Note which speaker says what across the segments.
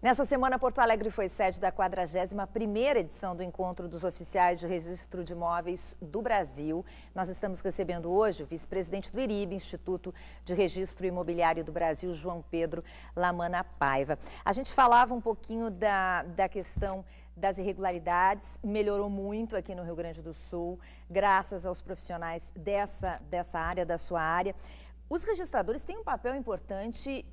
Speaker 1: Nessa semana, Porto Alegre foi sede da 41ª edição do Encontro dos Oficiais de Registro de Imóveis do Brasil. Nós estamos recebendo hoje o vice-presidente do IRIB, Instituto de Registro Imobiliário do Brasil, João Pedro Lamana Paiva. A gente falava um pouquinho da questão das irregularidades, melhorou muito aqui no Rio Grande do Sul, graças aos profissionais dessa área, da sua área. Os registradores têm um papel importante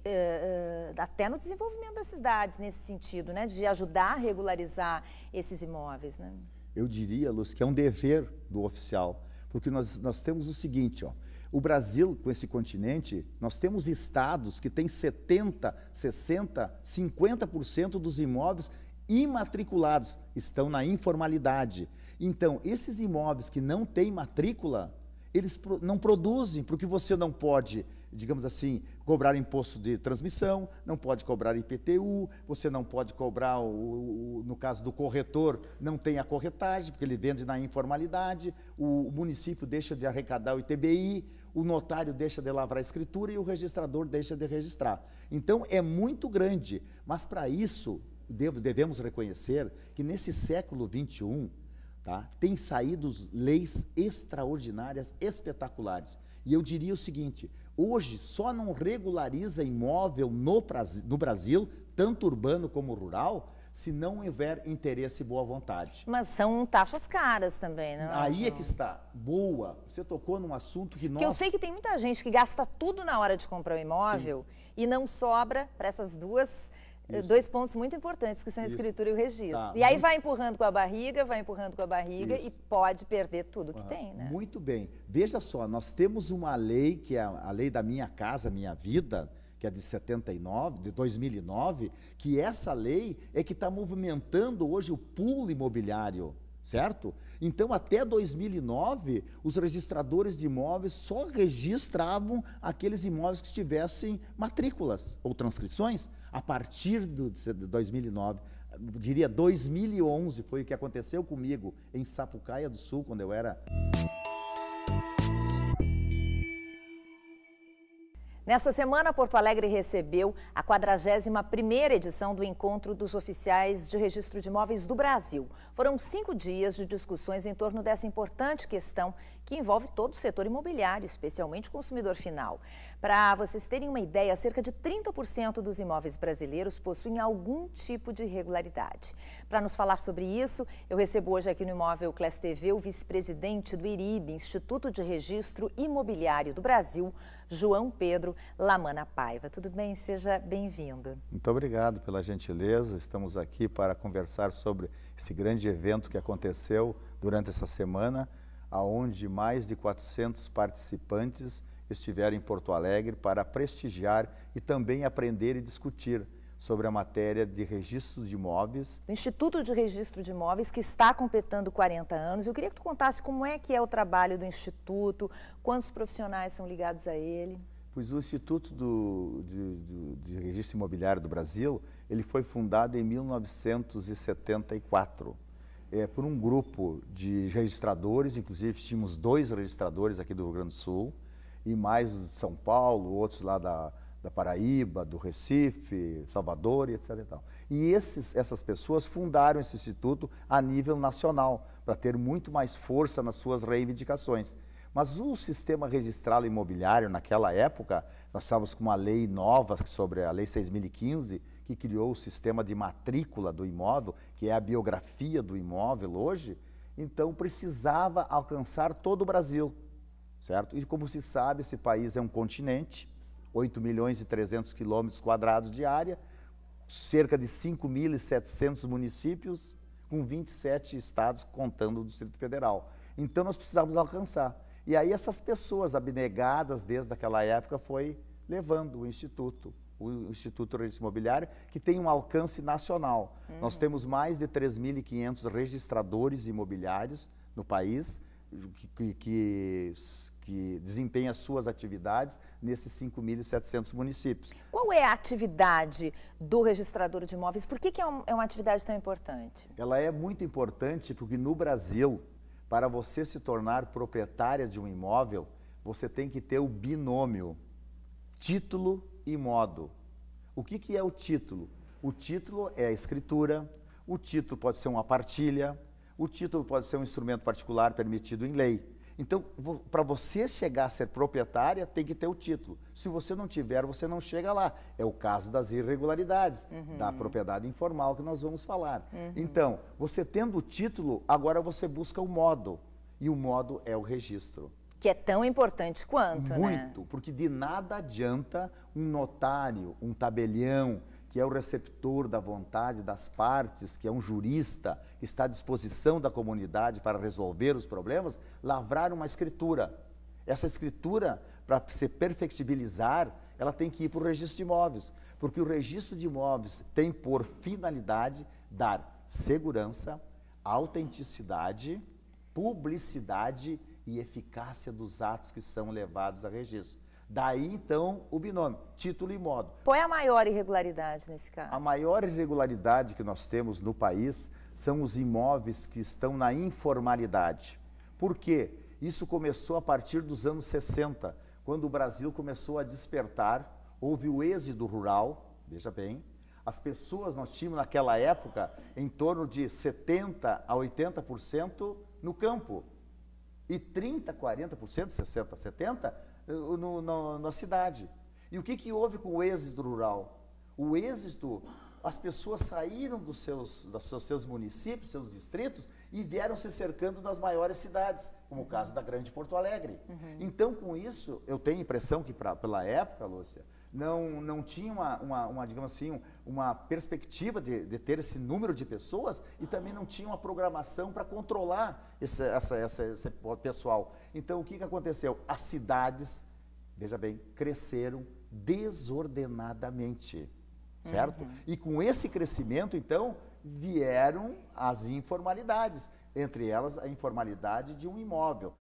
Speaker 1: até no desenvolvimento das cidades, nesse sentido, né, de ajudar a regularizar esses imóveis, né?
Speaker 2: Eu diria, Lúcia, que é um dever do oficial, porque nós temos o seguinte, ó, o Brasil, com esse continente, nós temos estados que têm 70%, 60%, 50% dos imóveis imatriculados, estão na informalidade. Então, esses imóveis que não têm matrícula, eles não produzem, porque você não pode, digamos assim, cobrar imposto de transmissão, não pode cobrar IPTU, você não pode cobrar, no caso do corretor, não tem a corretagem, porque ele vende na informalidade, o município deixa de arrecadar o ITBI, o notário deixa de lavrar a escritura e o registrador deixa de registrar. Então, é muito grande, mas para isso, devemos reconhecer que nesse século XXI, tem saído leis extraordinárias, espetaculares. E eu diria o seguinte, hoje só não regulariza imóvel no Brasil, tanto urbano como rural, se não houver interesse e boa vontade.
Speaker 1: Mas são taxas caras também, né?
Speaker 2: Aí é que está. Boa. Você tocou num assunto que nós...
Speaker 1: Porque eu sei que tem muita gente que gasta tudo na hora de comprar um imóvel. Sim. E não sobra para essas dois pontos muito importantes, que são a escritura e o registro. E aí vai empurrando com a barriga, e pode perder tudo que tem, né?
Speaker 2: Muito bem. Veja só, nós temos uma lei, que é a lei da Minha Casa Minha Vida, que é de 2009, que essa lei é que está movimentando hoje o pool imobiliário, certo? Então, até 2009, os registradores de imóveis só registravam aqueles imóveis que tivessem matrículas ou transcrições. A partir de 2009, diria 2011, foi o que aconteceu comigo em Sapucaia do Sul, quando eu era...
Speaker 1: Nessa semana, Porto Alegre recebeu a 41ª edição do Encontro dos Oficiais de Registro de Imóveis do Brasil. Foram 5 dias de discussões em torno dessa importante questão que envolve todo o setor imobiliário, especialmente o consumidor final. Para vocês terem uma ideia, cerca de 30% dos imóveis brasileiros possuem algum tipo de irregularidade. Para nos falar sobre isso, eu recebo hoje aqui no Imóvel Class TV o vice-presidente do IRIB, Instituto de Registro Imobiliário do Brasil, João Pedro Lamana Paiva. Tudo bem? Seja bem-vindo.
Speaker 2: Muito obrigado pela gentileza. Estamos aqui para conversar sobre esse grande evento que aconteceu durante essa semana, onde mais de 400 participantes estiveram em Porto Alegre para prestigiar e também aprender e discutir sobre a matéria de registro de imóveis.
Speaker 1: O Instituto de Registro de Imóveis, que está completando 40 anos. Eu queria que tu contasse como é que é o trabalho do Instituto, quantos profissionais são ligados a ele.
Speaker 2: Pois o Instituto de Registro Imobiliário do Brasil, ele foi fundado em 1974, por um grupo de registradores, inclusive tínhamos 2 registradores aqui do Rio Grande do Sul, e mais de São Paulo, outros lá da Paraíba, do Recife, Salvador, etc. E tal. E essas pessoas fundaram esse instituto a nível nacional, para ter muito mais força nas suas reivindicações. Mas o sistema registral imobiliário, naquela época, nós estávamos com uma lei nova sobre a Lei 6.015, que criou o sistema de matrícula do imóvel, que é a biografia do imóvel hoje, então precisava alcançar todo o Brasil, certo? E como se sabe, esse país é um continente, 8.300.000 quilômetros quadrados de área, cerca de 5.700 municípios, com 27 estados, contando o Distrito Federal. Então, nós precisávamos alcançar. E aí, essas pessoas abnegadas, desde aquela época, foi levando o Instituto de Registro Imobiliário, que tem um alcance nacional. Nós temos mais de 3.500 registradores imobiliários no país, que desempenha suas atividades nesses 5.700 municípios.
Speaker 1: Qual é a atividade do registrador de imóveis? Por que é uma atividade tão importante?
Speaker 2: Ela é muito importante porque no Brasil, para você se tornar proprietária de um imóvel, você tem que ter o binômio título e modo. O que é o título? O título é a escritura, o título pode ser uma partilha, o título pode ser um instrumento particular permitido em lei. Então, para você chegar a ser proprietária, tem que ter o título. Se você não tiver, você não chega lá. É o caso das irregularidades, da propriedade informal que nós vamos falar. Então, você tendo o título, agora você busca o modo. E o modo é o registro.
Speaker 1: Que é tão importante quanto, né?
Speaker 2: Muito, porque de nada adianta um notário, um tabelião, que é o receptor da vontade das partes, que é um jurista, que está à disposição da comunidade para resolver os problemas, lavrar uma escritura. Essa escritura, para se perfectibilizar, ela tem que ir para o registro de imóveis, porque o registro de imóveis tem por finalidade dar segurança, autenticidade, publicidade e eficácia dos atos que são levados a registro. Daí, então, o binômio, título e modo.
Speaker 1: Qual é a maior irregularidade nesse caso?
Speaker 2: A maior irregularidade que nós temos no país são os imóveis que estão na informalidade. Por quê? Isso começou a partir dos anos 60, quando o Brasil começou a despertar, houve o êxodo rural, veja bem, as pessoas, nós tínhamos naquela época em torno de 70% a 80% no campo e 30%, 40%, 60%, 70% na cidade. E o que houve com o êxodo rural? O êxodo, as pessoas saíram dos seus municípios, seus distritos e vieram se cercando das maiores cidades, como o caso da Grande Porto Alegre. Então, com isso, eu tenho a impressão que pela época, Lúcia, não tinha digamos assim, uma perspectiva de ter esse número de pessoas e também não tinha uma programação para controlar esse pessoal. Então, o que aconteceu? As cidades, veja bem, cresceram desordenadamente, certo? E com esse crescimento, então, vieram as informalidades, entre elas a informalidade de um imóvel.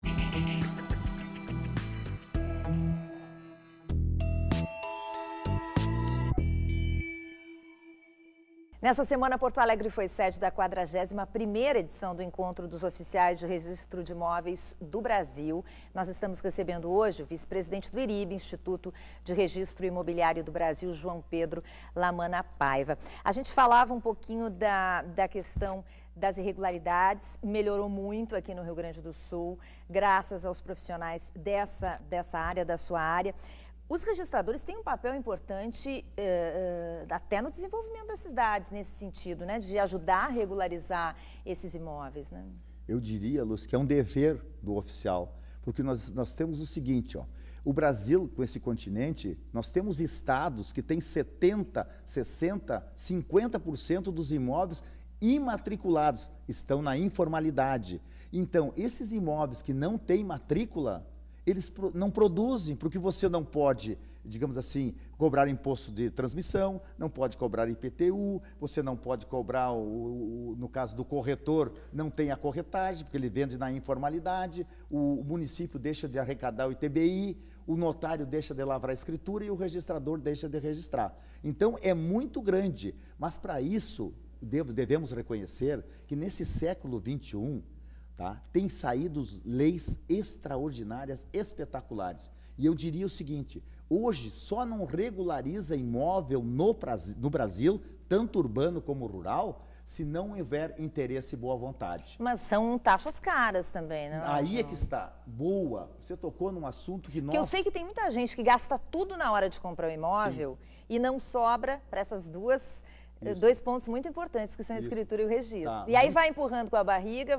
Speaker 1: Nessa semana, Porto Alegre foi sede da 41ª edição do Encontro dos Oficiais de Registro de Imóveis do Brasil. Nós estamos recebendo hoje o vice-presidente do IRIB, Instituto de Registro Imobiliário do Brasil, João Pedro Lamana Paiva. A gente falava um pouquinho da questão das irregularidades, melhorou muito aqui no Rio Grande do Sul, graças aos profissionais dessa área, da sua área. Os registradores têm um papel importante até no desenvolvimento das cidades, nesse sentido, né? De ajudar a regularizar esses imóveis, né?
Speaker 2: Eu diria, Lúcia, que é um dever do oficial, porque nós temos o seguinte, ó, o Brasil, com esse continente, nós temos estados que têm 70%, 60%, 50% dos imóveis imatriculados, estão na informalidade. Então, esses imóveis que não têm matrícula, eles não produzem, porque você não pode, digamos assim, cobrar imposto de transmissão, não pode cobrar IPTU, você não pode cobrar, no caso do corretor, não tem a corretagem, porque ele vende na informalidade, o município deixa de arrecadar o ITBI, o notário deixa de lavrar a escritura e o registrador deixa de registrar. Então, é muito grande, mas para isso, devemos reconhecer que nesse século XXI, tem saído leis extraordinárias, espetaculares. E eu diria o seguinte, hoje só não regulariza imóvel no Brasil, tanto urbano como rural, se não houver interesse e boa vontade.
Speaker 1: Mas são taxas caras também, né?
Speaker 2: Aí é que está. Boa. Você tocou num assunto que nós...
Speaker 1: Porque eu sei que tem muita gente que gasta tudo na hora de comprar um imóvel. Sim. E não sobra para essas dois pontos muito importantes, que são a escritura e o registro. E aí vai empurrando com a barriga,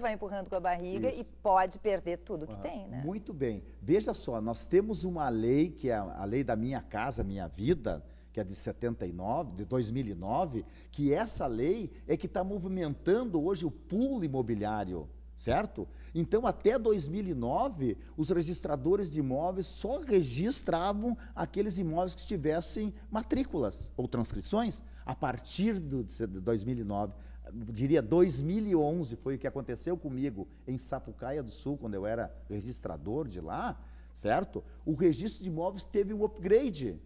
Speaker 1: e pode perder tudo que tem, né?
Speaker 2: Muito bem. Veja só, nós temos uma lei, que é a lei da Minha Casa Minha Vida, que é de 2009, que essa lei é que está movimentando hoje o pool imobiliário, certo? Então, até 2009, os registradores de imóveis só registravam aqueles imóveis que tivessem matrículas ou transcrições. A partir de 2009, diria 2011, foi o que aconteceu comigo em Sapucaia do Sul, quando eu era registrador de lá, certo? O registro de imóveis teve um upgrade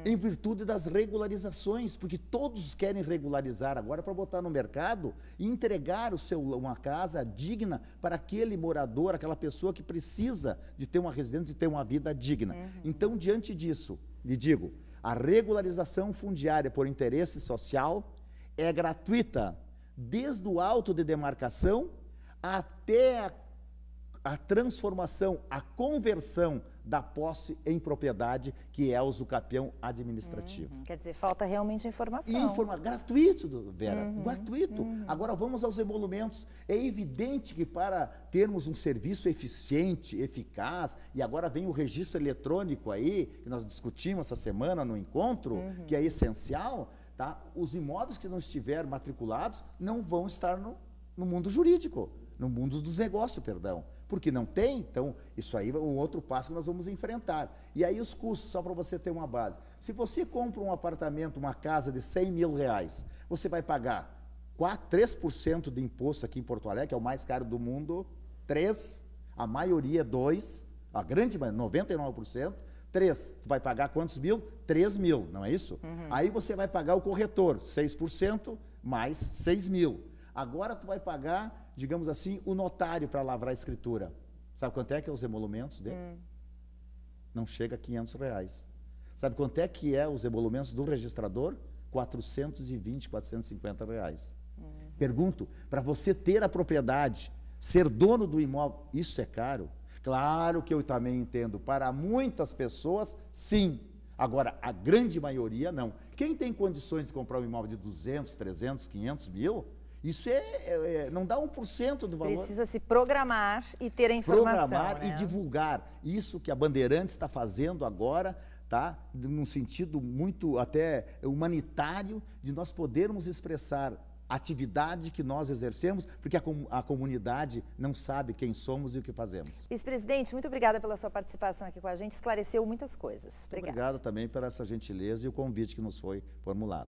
Speaker 2: em virtude das regularizações, porque todos querem regularizar agora para botar no mercado e entregar uma casa digna para aquele morador, aquela pessoa que precisa de ter uma residência, de ter uma vida digna. Então, diante disso, lhe digo, a regularização fundiária por interesse social, é gratuita, desde o auto de demarcação até a transformação, a conversão da posse em propriedade, que é o usucapião administrativo.
Speaker 1: Quer dizer, falta realmente informação.
Speaker 2: Gratuito, Vera, gratuito. Agora vamos aos emolumentos. É evidente que para termos um serviço eficiente, eficaz, e agora vem o registro eletrônico aí, que nós discutimos essa semana no encontro, que é essencial, tá? Os imóveis que não estiverem matriculados não vão estar no mundo jurídico, no mundo dos negócios, perdão. Porque não tem, então, isso aí é um outro passo que nós vamos enfrentar. E aí os custos, só para você ter uma base. Se você compra um apartamento, uma casa de 100 mil reais, você vai pagar 3% de imposto aqui em Porto Alegre, que é o mais caro do mundo, 3%, a maioria 2%, a grande maioria, 99%, 3%. Tu vai pagar quantos mil? 3 mil, não é isso? Aí você vai pagar o corretor, 6% mais 6 mil. Agora tu vai pagar, digamos assim, o notário para lavrar a escritura. Sabe quanto é que é os emolumentos dele? Não chega a 500 reais. Sabe quanto é que é os emolumentos do registrador? 420, 450 reais. Pergunto, para você ter a propriedade, ser dono do imóvel, isso é caro? Claro que eu também entendo, para muitas pessoas, sim. Agora, a grande maioria, não. Quem tem condições de comprar um imóvel de 200, 300, 500 mil... Isso não dá 1% do valor.
Speaker 1: Precisa se programar e ter a informação.
Speaker 2: Programar, né? E divulgar. Isso que a Bandeirantes está fazendo agora, tá? Num sentido muito até humanitário, de nós podermos expressar a atividade que nós exercemos, porque a comunidade não sabe quem somos e o que fazemos.
Speaker 1: Vice-presidente, muito obrigada pela sua participação aqui com a gente, esclareceu muitas coisas.
Speaker 2: Obrigado também pela essa gentileza e o convite que nos foi formulado.